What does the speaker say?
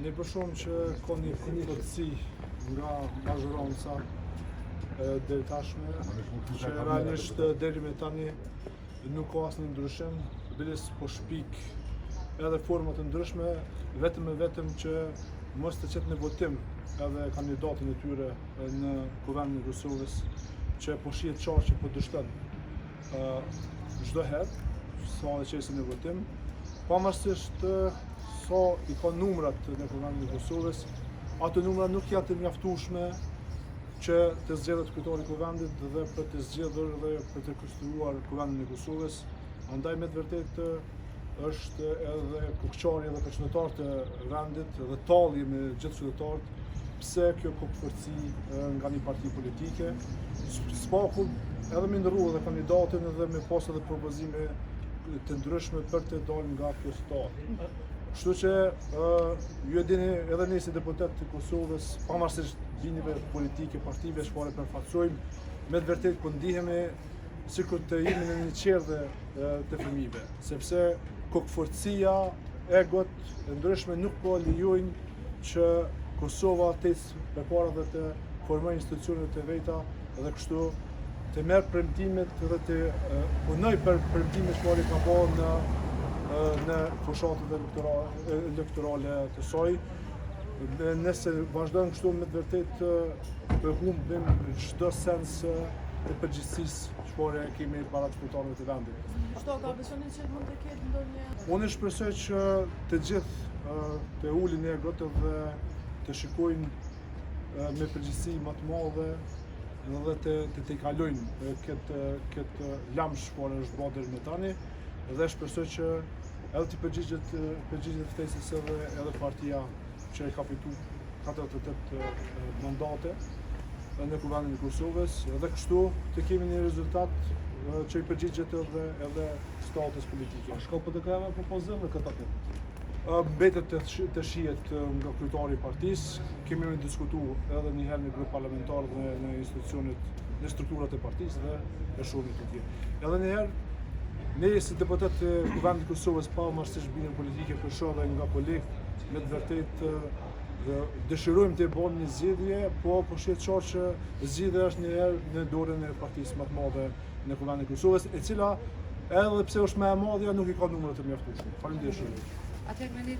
Ne shumë që ka një plotësi nga mazhoronca deri tashme, që realisht deri me tani nuk ka asnjë ndryshim, biles po shpik edhe forma të ndryshme, vetëm që mos të qetë në votim edhe kandidatën e tyre në Kuvendin e Kosovës që po shihet qartë që po dështon çdo herë sa e qesin në votim, pavarësisht sa i ka numrat në Kuvendin e Kosovës, ato numra nuk janë të mjaftueshme që të zgjedhet kryetari i Kuvendit dhe për të zgjedhur dhe për të konstruuar Kuvendin e Kosovës. Andaj me të vërtetë është edhe kokçari dhe përqendrotar të vendit dhe talli me gjithë qytetarët pse kjo kokëforci nga një parti politike, spakull edhe me ndërru edhe kandidatin edhe me pas edhe propozime të ndryshme për të dalë nga kjo situatë. Kështu që ju e dini edhe ne si deputet të Kosovës, pavarësisht linjave politike, partive, çfarë përfaqësojmë, me të vërtetë po ndihemi sikur të jemi në një qerdhe të fëmijëve, sepse kokëforcia, egot e ndryshme nuk po lejojnë që Kosova të ecë përpara dhe të formojë institucione të veta dhe kështu të merr premtimet dhe të punoj për premtimet që ka bërë në fushatat elektorale të saj. Nëse vazhdojnë kështu me të vërtetë të humbim çdo sens të përgjegjësisë çfarë kemi para qytetarëve të vendit. Çdo ka besonin që mund të ketë ndonjë. Unë shpresoj që të gjithë të ulin egot dhe të shikojnë me përgjegjësi më të madhe dhe të kalojnë këtë lamsh që është bërë deri më tani dhe shpresoj që edhe të përgjigjet ftesës edhe partia që e ka fituar 48 mandate në Kuvendin e Kosovës dhe kështu të kemi një rezultat që i përgjigjet edhe statës politike. Shko për të kreve propozim në këtë aket? Mbetet të shihet nga kryetari i partisë, kemi diskutuar edhe një herë në grup parlamentar dhe në institucionet, në strukturat e partisë dhe e shumit të tjerë. Edhe një herë, ne si deputet të Kuvendit të Kosovës, pavarësisht bindjen politike për shoh dhe nga kolegë, me të vërtetë dëshirojmë të bëjmë një zgjedhje, po shihet qartë që zgjedhja është një herë në dorën e partisë më të madhe në Kuvendin e Kosovës, e cila edhe pse është më e madhe nuk i ka numra të mjaftueshëm. Faleminderit shumë. Atëherë mendoj